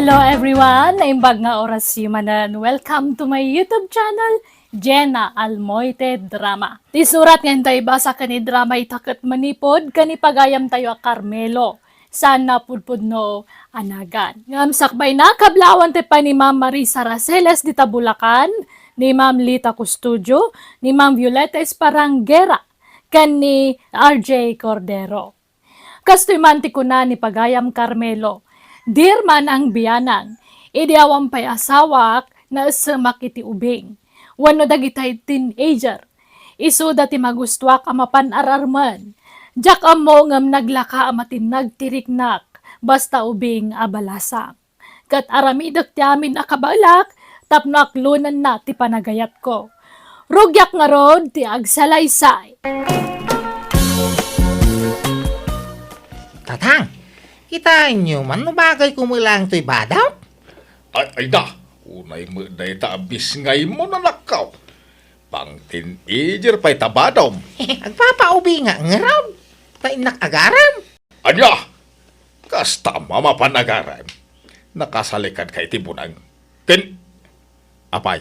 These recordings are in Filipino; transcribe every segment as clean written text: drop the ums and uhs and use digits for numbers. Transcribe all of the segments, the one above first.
Hello everyone! Naimbag nga oras yumanan. Welcome to my YouTube channel, Jenna Almoite Drama. Ti surat ngayon tayo basa kani drama itakat manipod kani pagayam tayo a Carmelo. Sana pudpud no anagan. Ngam sakbay na kablawan te pa ni Ma'am Marisa Raceles di Tabulacan, ni Ma'am Lita Custodio, ni Ma'am Violeta Esparangera, kan ni RJ Cordero. Kastoy manti ko na ni pagayam Carmelo. Dear man ang biyanang, idiawang pay asawak na semak iti ubing. Wano dagitay teenager. Isu dati magustuak amapan ararman. Jak amo ngam naglaka amatin nagtiriknak. Basta ubing abalasang. Kat aramidok ti amin akabalak, tapno aklunan na ti panagayat ko. Rugyak nga rod ti agsalaysay. Tatang, kitain nyo man no bagay kumulang to'y badaw? Ay da, unay mo na itabis ngay mo na nakaw. Pang teenager pa'y tabadom. Agpapaubi nga ngaraw. Tainak agaram. Anya, kasta mamapanagaran. Nakasalikan kay tibunang. Apay,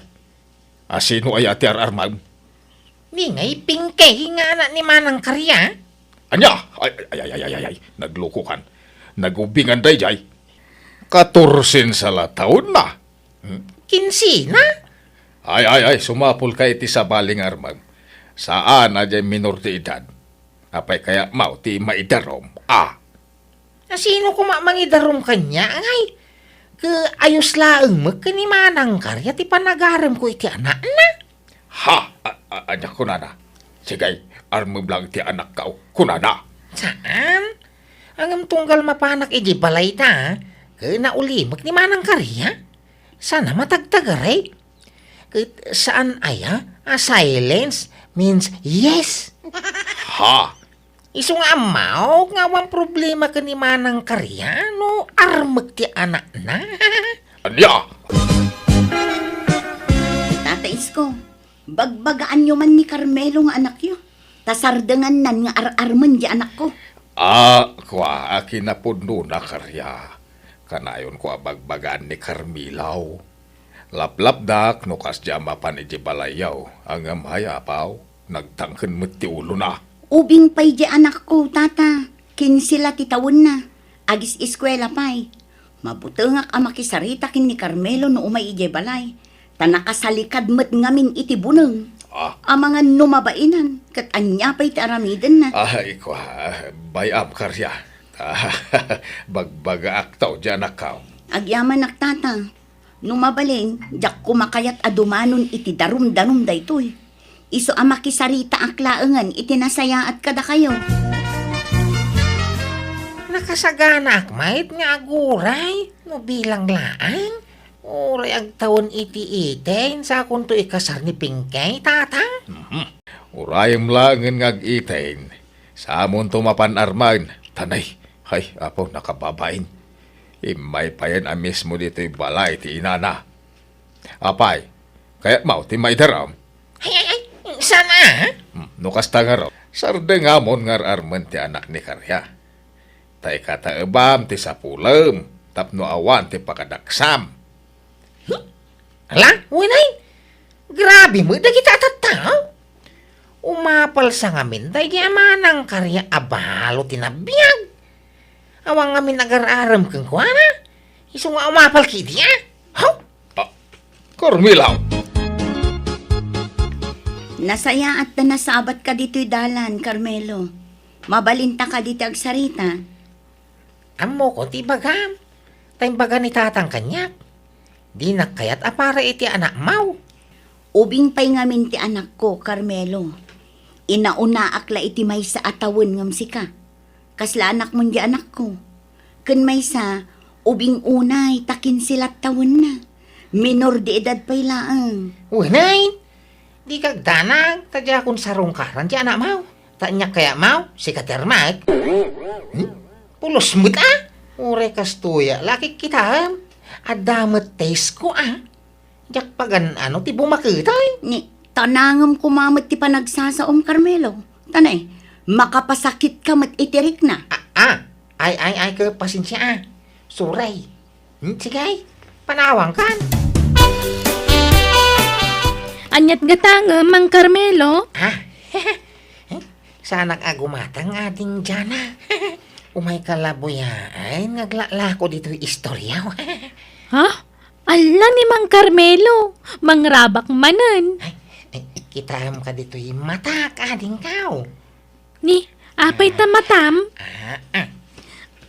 asino ay ati ararmam? Di nga'y pingkay nga na ni Manang Karya. Anya, ay, nagluko kan. Nagubingan day jay. 14 sala taon na. Kinsina? Ay, sumapul ka iti sa baling armam. Saan na jay minor ti edad? Apay kaya mau ti maidarom. Sino kumamangidarom kanya? Ngay, ayos laeng magkani Manang Karya ti panagaram ko iti anak na. Ha, anak ko na na. Sigay, armam lang ti anak ka. Kunana. Saan? Ang tunggal mapanak iji balay ta, kaya naulimag ni Manang Karya. Sana matagtagaray. Saan aya? Silence means yes. Ha? Isu nga amaw, nga wang problema ka ni Manang Karya, no armag ti anak na. Anya? Tata Isko, bagbagaan nyo man ni Carmelo nga anak yo. Tasardangan nan nga ar-arman di anak ko. Kwa akin na puno na karya. Kanayon ko abagbagaan ni Carmilaw. Laplap dak no kasya mapan iji balayaw. Ang amaya paw, nagtangken mo ti ulo na. Ubing pay di anak ko, tata. Kinsila titawon na. Agis eskwela pay. Mabutengak ang makisarita kin ni Carmelo no umay ije balay. Tanakasalikad met ngamin iti buneng. Ang mga numabainan, kat anya pa'y taramidan na. Ay, bayam karya. Bagbaga aktaw dyan akaw. Agyaman naktata, numabaling, jak kumakayat adumanon iti darum-darum daytoy. Iso ang makisarita aklaengan, iti nasaya at kada kayo. Nakasaganak, mait nga aguray, no bilang laang. Oray ang taon iti-iten sa kunto ikasar ni Pingkay, tatang. Urayam langan ngag-itain. Sa amon tumapan arman. Tanay, hay, apo nakababain. Imay pa yan amis mo dito'y balay ti inana. Apay, kaya mau ti may daram. Ay, sana? Nukas ta nga raw. Sarde nga mon ngar arman ti anak ni Karya. Tay kataebam ti sapulem. Tapno awan ti pakadaksam. Ala, winay, grabe mo, dagi tatataw. Umapal sa ngamin, dagi Manang Karya abalo tinabiyag. Awang ngamin agar-aram kang kuwana. Iso nga umapal kiti, How? Carmilaw! Nasaya at na nasabat ka dito'y dalan, Carmelo. Mabalinta ka dito agsarita. Amo ko, tibagam. Taimbaga ni tatang kanyak. Di na kayat apara iti anak mau. Ubing pay ngamin ti anak ko, Carmelo. Inauna akla iti may sa atawon ngam sika. Kasla anak mo di anak ko. Kun may sa, ubing unay, takin silat tawon na. Minor di edad pay laang. Winay, di kagdanag, tadya akong sarungkaran di anak mau. Tanya kaya mau, si katermat. Pulos mo't Ure kastuya, laki kita Adamat taste ko Jak pagan ti bumakitay. Ni, tanangam kumamit ti panagsasaom, Carmelo. Tanay, makapasakit ka mat itirik na. Ay, ke pasensya Suray. Sige, panawang kan. Anyat gatang, Mang Carmelo. Ha? Sanak agumatang ating Jana. Umay kalabuya ay naglala ko dito istorya. Ha? Ala ni Mang Carmelo. Mangrabak manan. Ay, kitam ka dito mata ka ading kao. Ni, apay tamatam.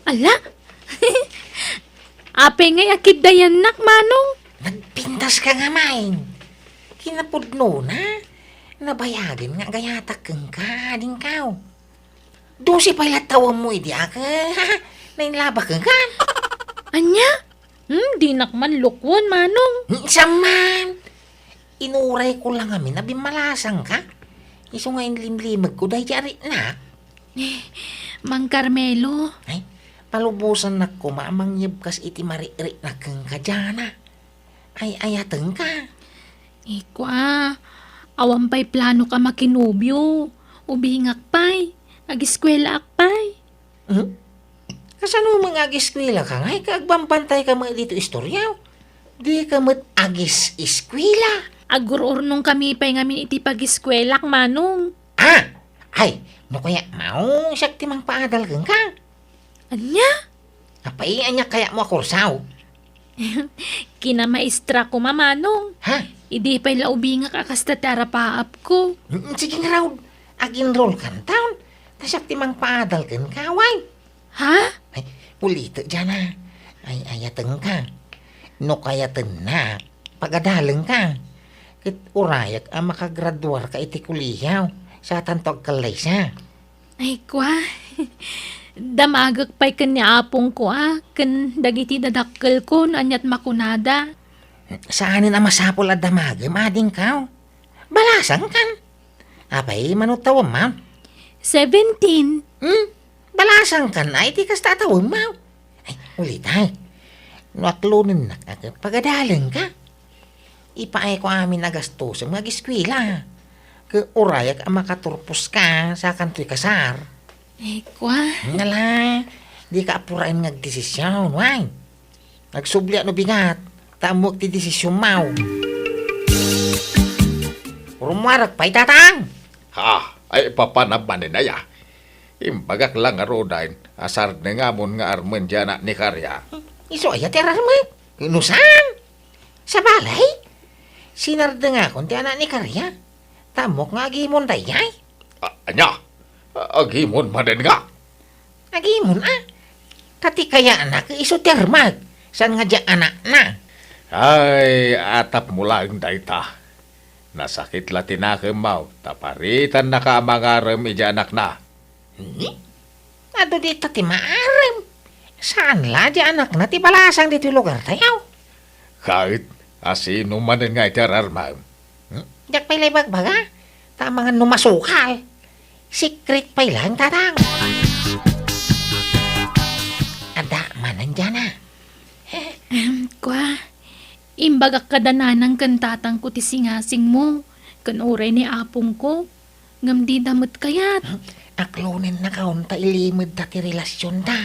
Ala? Apay ngay akid dayan nak, Manong. Nagpintas ka nga main. Kinapudno na. Nabayagin nga gayatak kang ka ading kao. Dosi pa ilatawang mo idi ka. Nainlaba kang ka. Anya? Di nakman lukwon, Manong. Saman. Inuray ko lang amin na bimalasang ka. Iso nga limlimag ko dahi jari na. Mang Carmelo. Ay, palubusan na ko maamangyab kas iti mari-ri na kang kadyana. Ay ayateng ka. Ikwa, awan pa'y plano ka makinubyo. Ubingak pa'y, agiskwela akpay. Kasano mga agiskwila ka nga? Kaagbampantay ka mga dito istoryaw. Di ka mat agis iskwila. Agururnong kami pa'y ngamin iti pagiskwelak, Manong. Ay, no kaya mau siyak timang paadal kang ka. Anya? Apay, anya kaya mo akursaw? Kinamaestra ko, Manong. Ha? Idi pa'y laubingak akas tatara paap ko. Sige nga raw, agin-roll kan taon. Tasyak timang paadal kang kaway. Ha? Ay, ulito dyan na. Ay, ayateng ka. No kayatan na, pagadaleng ka. Kit urayak ang makagraduar ka iti kuliyaw sa tantog kalay siya. Ay, kwa. Damagak pa'y kanya apong ko, Kan dagiti dadakkel ko, anyat makunada. Saanin ang masapol at damagam, ading ka. Balasang kan. Apay, manutawam, ma'am. 17. Balasang kan na, iti kas tatawam, ma'am. Ay, ulit ay. Naklunin na ka, pagadaleng ka. Ipaay ko amin nagastos ang mag-eskwila. Ke urayak ang makaturpos ka sa kantoy kasar. Ay, kwa. Nala, di ka apurain ngagdesisyon, why? Nagsubli no bigat, tamok ti desisyon mau. Rumarag pa'y tatang. Ay papanabanin na ya. Imbagak lang nga rodain, asar na nga mon nga armen dyan ni Karya. Iso ay aterarmat. Inusan? Sa balay? Sinarda nga kung ti anak ni Karya. Tamok nga agimon dayay. Anya, agimon maden nga. Agimon Tati kaya anak iso termag. San nga dyan anak na? Ay, atap mo lang dayta. Nasakit la tinakemaw, taparitan na ka amangarem ijanak na. Ado di tati maarem. Saan la dyan anak na ti balasang dito lugar tayaw? Kahit asino manen nga itararmaw. Diyak pa'y laybagbaga. Tamangan numasukal. Secret pa'y lang tatang. Ada manan dyan na. Kwa. Imbagak kadananang kantatang ko ti singasing mo. Kanuray ni apong ko. Ngam di damot kayat. Aklonin na kaon ta ilimod dati relasyon da.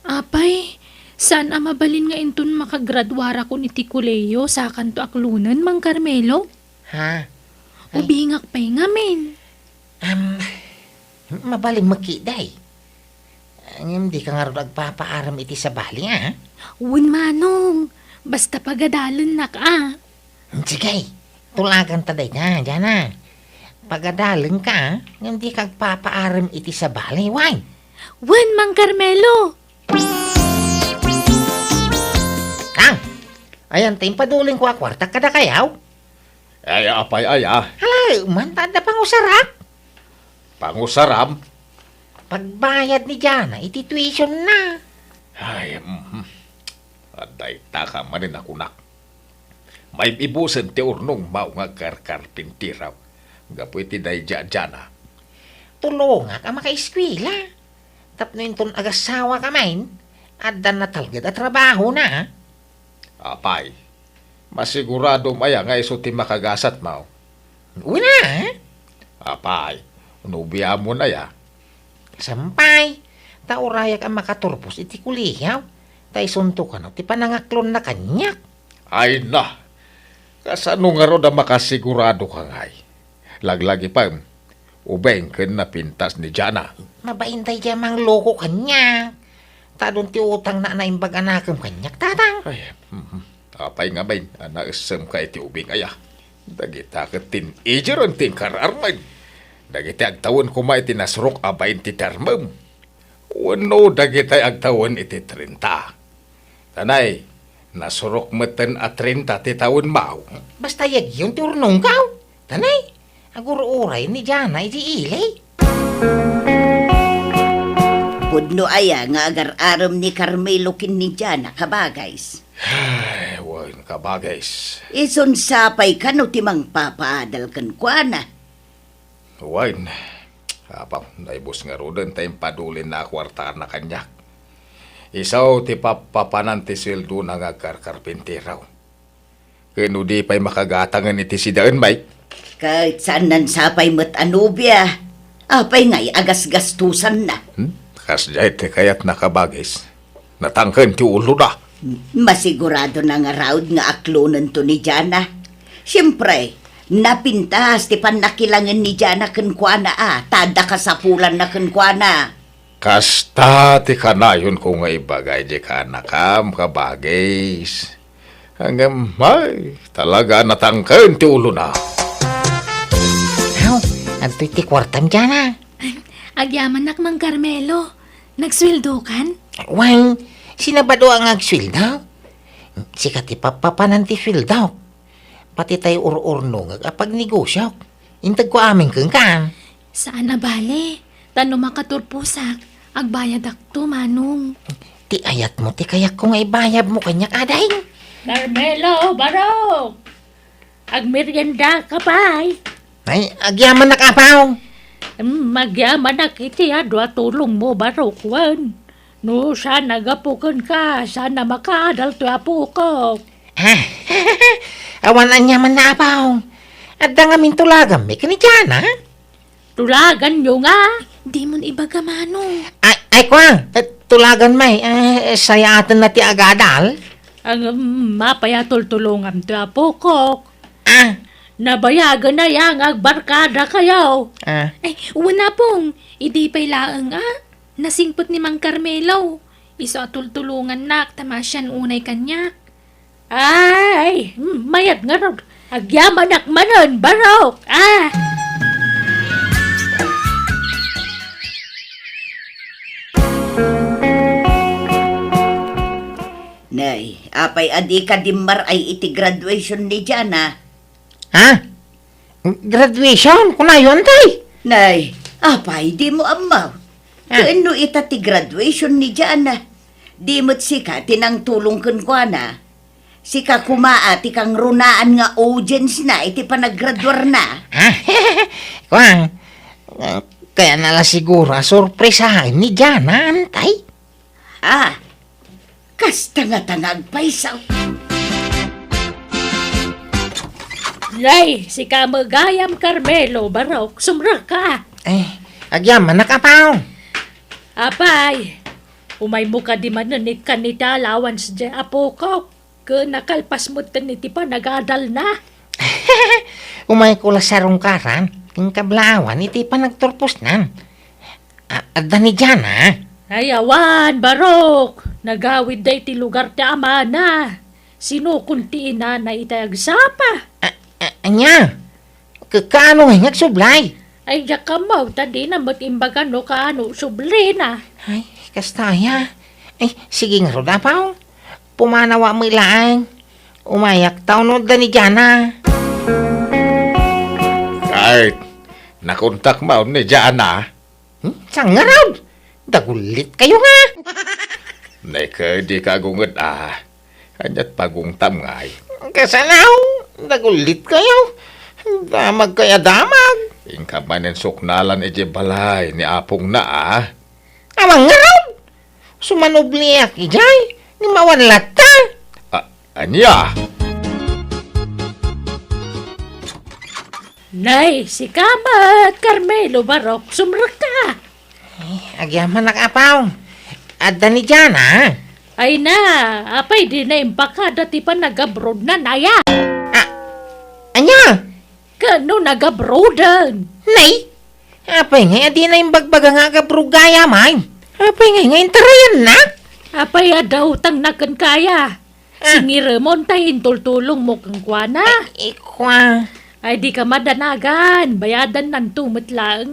Apay, saan mabalin nga inton makagradwara ko ni Tikuleyo sa kanto aklunan, Mang Carmelo? Ha? Ubingak pa'y ngamin. Mabaling makiday. Hindi ka nga rin nagpapaaram iti sa bali, ha? Uwan, Manong. Basta pagadalan na ka. Sige, tulagan taday ka, dyan na. Pagadaling ka, hindi ka nagpapaaram iti sa bali, why? Uwan, Mang Carmelo. Kang, ayan tayong paduling ko akwarta kada kayaw. Ay, apay aya, Hala, mantada pang usarap. pangusaram. Pagbayad ni Jana, iti tuition na. Ay, aday taka manin ako nak. May ibusen ti urnong mau nga karkarpintiraw. Gapu iti day jana. Tulunga ka makaiskwila. Tapno inton agasawa ka main, adan na talgad at trabaho na. Apay, masigurado maya nga iso ti makagasat mau. Uwi na, ha? Apay, nubiya mo na ya. Sampay, taurayak ang makaturpos iti kuliyaw. Tay suntok ti panangaklon na kanyak. Ay na, kasano nga ro da makasigurado ka ngay. Laglagi pa, ubeng ken na pintas ni Jana. Mabaintay dyan mang loko kanyak. Tadon ti utang na naimbag anakam kanyak, tatang. Ay, apay nga bain, anaasam ka iti ubing aya. Dagita ka tin-ager ang tingkar arman. Dagiti agtawon kuma iti nasrok abayin ti termem. Wano dagiti agtawon iti 30. Tanay, nasurok meten at 30 ti taon mau. Basta yag yun ti urnong kaw. Tanay, agur-uray ni Jana iti ilay. Pudno aya nga agar-aram ni Carmelo kin ni Jana kabagays. Ay, wan kabagays. Ison sapay ka no timang papaadal kan kwa na. Wan, apaw, naibos nga ro din tayong padulin na kwarta na kanyak. Isaw ti papapanan ti sweldo na nga karkarpintiraw. Kano di pa'y makagatangan iti si Daan, Mike? Kahit saan nan sapay mat anubya. Apay ngay agas-gastusan na. Kas dahil ti kayat nakabagis. Natangkan ti ulo na. Masigurado na nga raud nga aklonan to ni Jana. Siyempre, napintas ti panakilangan ni Jana kenkwana tada kasapulan na kenkwana. Kasta ti kanayon ko nga ibagay di ka nakam kabagis. Hanggang may talaga natangkan ti ulo na. Aw, adto'y ti kwartam Jana. Agyaman nak Mang Carmelo. Nagsweldo kan? Wang, sinabado ang agswildaw. Sika ti papapanan ti swildaw. Pati tayo ur-urno nga kapag negosyo. Intag ko aming kang kan. Saan na bale? Tano makaturpusak. Agbayad akto, manong. Ti ayat mo, ti kayak ko nga ibayab mo kanyak aday. Carmelo, barok! Agmerienda ka pa'y. Ay, agyaman na kapaw. Magyaman na kiti adwa tulong mo barok wan. No, sana gapukan ka. Sana makaadal to apukok. Awan anyaman na apaw. At da nga mintulagam, may kanidyan, ha? Tulagan nyo nga. Di mo ibaga manong. Ay, kwang, tulagan may, sayatan na ti agadal. Ang mapayatol-tulungan to apukok. Ah, Nabayagan na yang agbarkada kayo. Ay, wala pong. Idi pa'y laang Nasingpot ni Mang Carmelo. Iso atultulungan nak, tamasyan unay kanyak. Ay, mayat nga raw. Agyaman manon, barok. Nay, apay adi ka dimmar ay iti graduation ni Jana. ha? Graduation? Kunayon, tay? Nay, apay di mo amaw. Kaano ita ti graduation ni Jana? Di mo't sika tinang tulong kenkwana. Sika kumaa ti kang runaan nga audience na iti panaggraduar na. Ha? Kwang, kaya nala siguro sorpresahan ni Jana, antay. Kasta nga tangag paisaw. Lay, si Kamagayam Carmelo, barok. Sumra ka. Agyaman na kapaw. Apay, umay mo ka di man ni kanita lawan sa apukok. Ke nakalpas mo taniti pa nagadal na. Umay ko la sarong karan, king kablawan, iti pa nagturpos nan. Adda ni Jana. Ayawan, barok. Nagawid day ti lugar ti amana. Sinukuntiin na itayagsapa. Anya, kaano nga sublay? Ay, yakamaw, tadi na matimbagan no kaano subli na. Ay, kastaya. Ay, sige nga roda paw. Pumanawa mo ilaan. Umayak taon no da ni Jana. Kahit nakontak mo ni Jana. Saan nga raw? Dagulit kayo nga. Neka di kagungat Kanyat pagungtam ngay. Kasanaw, dagulit kayo. Damag kaya damag. Ingka manen suknalan ije balay ni apong na Amang nga raw. Sumanubliak ijay. Ni mawanlat ta. Anya? Nay, si Kamat, Carmelo, barok, sumra ka. Agyaman na kapaw. Adda ni Jana. Ay na, apay di na imbaka dati pa nag-abroad na naya. Anya? Kano nag-abroadan? Nay? Apay nga, di na yung bagbaga nga kabrugaya, may. Apay nga, ngayon tarayan na. Apay daw tang nakan kaya. Singiramon tayo tultulong mo kang kwana. Ikwa. Ay di ka madanagan, bayadan ng tumitlaang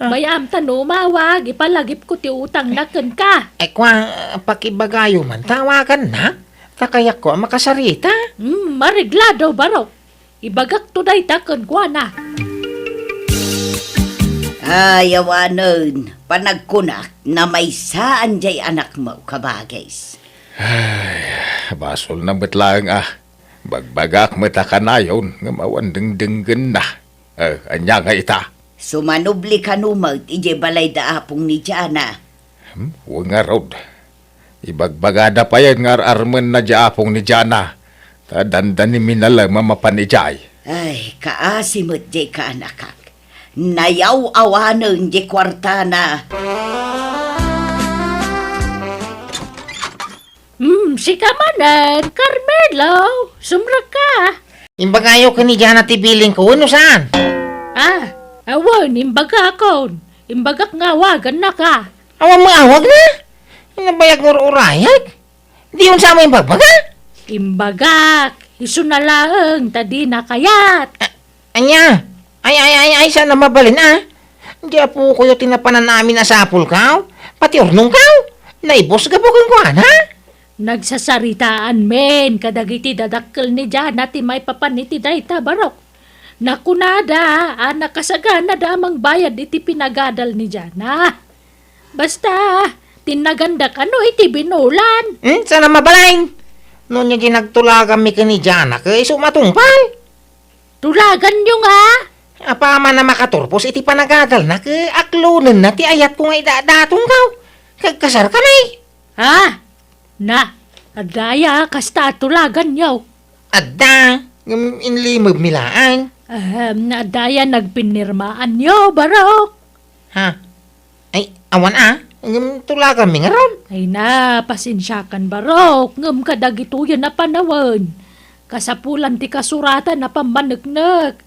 Bayam tanumawag, ipalagip ko ti utang nakan ka. Ikwa, pakibagayo man, tawagan na. Takayak ko ang makasarita. Marigla daw baro. Ibagak to day takan kwana. Ayawanon, panagkunak na may saan jay anak mo kabagays. Basol na betlang Bagbagak mata kanayon nga mawandeng-denggen na. Anya nga ita. Sumanubli ka numag, ije balay daapong ni Jana. Huwag nga rod. Ibagbagada pa yan nga armen na jaapong ni Jana. Tadandan ni minala mamapanijay. Ay, kaasimot jay ka anakak. Nayaw awanon jay kwartana. Sika manan, Carmelo, sumra ka. Imbagayo ka ni Jana tibiling ko, ano saan? Awan, imbaga akon. Imbagak nga wagan na ka. Awan mo awag na. Inabayag mo urayag. Di yun sa mo yung bagbaga. Imbagak, iso na lang, tadi na kayat. Anya, ay, sana mabalin Hindi po ko yung tinapanan namin na sapul kaw. Pati ornong kaw. Naibos ka po kang kuhan, ha? Nagsasaritaan men, kadagiti dadakkel ni Jana ti may papaniti dayta barok. Nakunada, anak kasagana damang bayad iti pinagadal ni Jana. Basta, tinaganda ka no iti binulan. Sana mabalain. Noon niya ginagtulagan mi ka ni Jana ka iso matungpal. Tulagan nyo nga. Apa man na makaturpos iti panagadal na ka aklunan na ti ayat ko nga idadatong kaw. Kagkasar ka may. Na, adaya kasta tulagan nyo. Adda, inlimog milaan. Adaya nagpinirmaan nyo, barok. Ha? Ay, awan tulagan mi nga ron. Ay na, pasensyakan barok. Ngam kadagituyan na panawan. Kasapulan ti kasuratan na pamanagnak.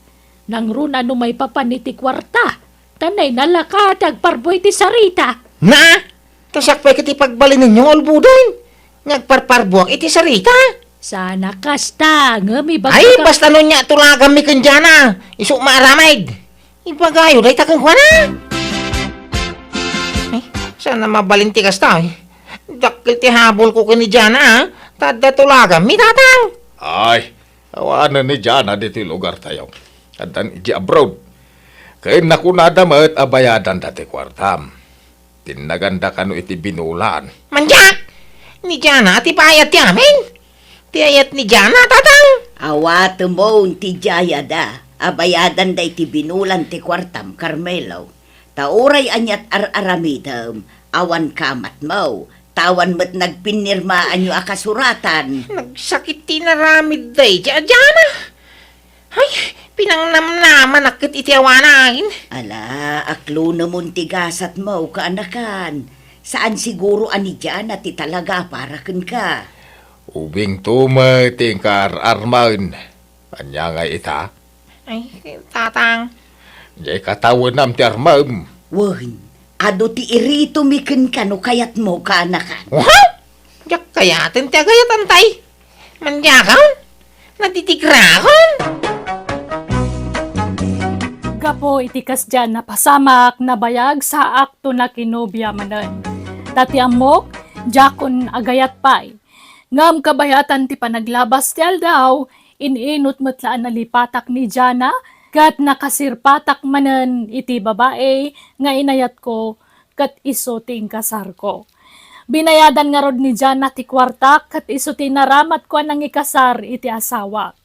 Nang runa no may papaniti kwarta. Tanay nalakat agparboy ti sarita. Na? Tasak pa kiti pagbalin ninyong olbudan. Nagparparbuak iti sarita. Sana kasta, ngami baga Ay, basta nun niya tulagan mi kan Jana. Iso maaramid. Ibagayo, day takang kwa na. Ay, sana mabalinti kasta. Dakil ti habol ko kani Jana, tada tulagan mi tatang. Ay, awanan ni Jana dito lugar tayo. Kadan iji abroad. Kaya nakunada ma't abayadan dati kwartam. Tinaganda kano iti binulan. Manjak! Ni Jana, ti payat ti amin. Ti ayat ni Jana, tatang. Awat mo ti Jaya da. Abayadan day ti binulan ti kwartam, Carmelo. Tauray anyat ar-aramidam. Awan kamat mo. Tawan mo't nagpinirmaan nyo akasuratan. Nagsakit ti naramid day, Jana. Ay, pinangnamnaman akit iti awanain. Ala, aklo namon tigasat mo kaanakan. Saan siguro ani dyan at talaga para ka? Ubing tumating armain. Anya nga ita. Ay, tatang. Jay katawan nam ti armain. Wan, ado ti irito mikin ka no kayat mo kaanakan. Wow! Jak kayatin ti agayat antay. Manjakaw? Natitikrakan? Gapo itikas dyan na pasamak na bayag sa akto na kinubya manan. Dati amok, jakon agayat pay. Ngam kabayatan ti panaglabas ti aldaw, ininot matlaan na lipatak ni Jana, kat nakasirpatak manan iti babae, nga inayat ko, kat iso ting kasar ko. Binayadan nga rod ni Jana ti kwarta, kat iso ti naramat ko nang ikasar iti asawak.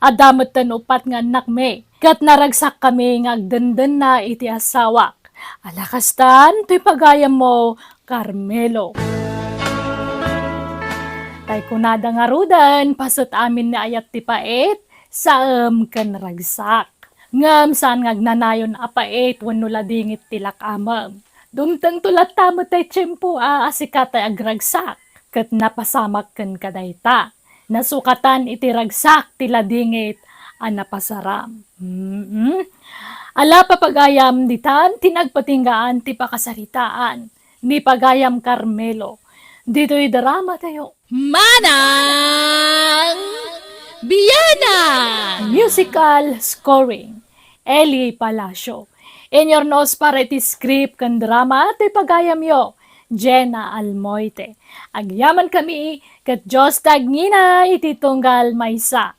Adamot tan upat nga anak me, kat naragsak kami nga agdenden na iti asawak. Alakastan, to'y pagayam mo, Carmelo. Tay kunada nga rudan, pasot amin na ayat ti paet, sa kan ragsak. Ngam saan ngagnanayon apait, wano ladingit tilak amam. Dumtang tulat tamo tay tiyempo asikatay agragsak. ket napasamak ken kadayta. Nasukatan iti ragsak ti ladingit a napasaram. Ala papagayam ditan tinagpatinggaan ti pakasaritaan ni Pagayam Carmelo. Dito'y drama tayo. Manang Biyana! Musical scoring. Eli Palacio. In your nose para iti script kan drama ti Pagayam yo. Jenna Almoite. Agyaman kami kat Diyos tagnina iti tunggal maysa.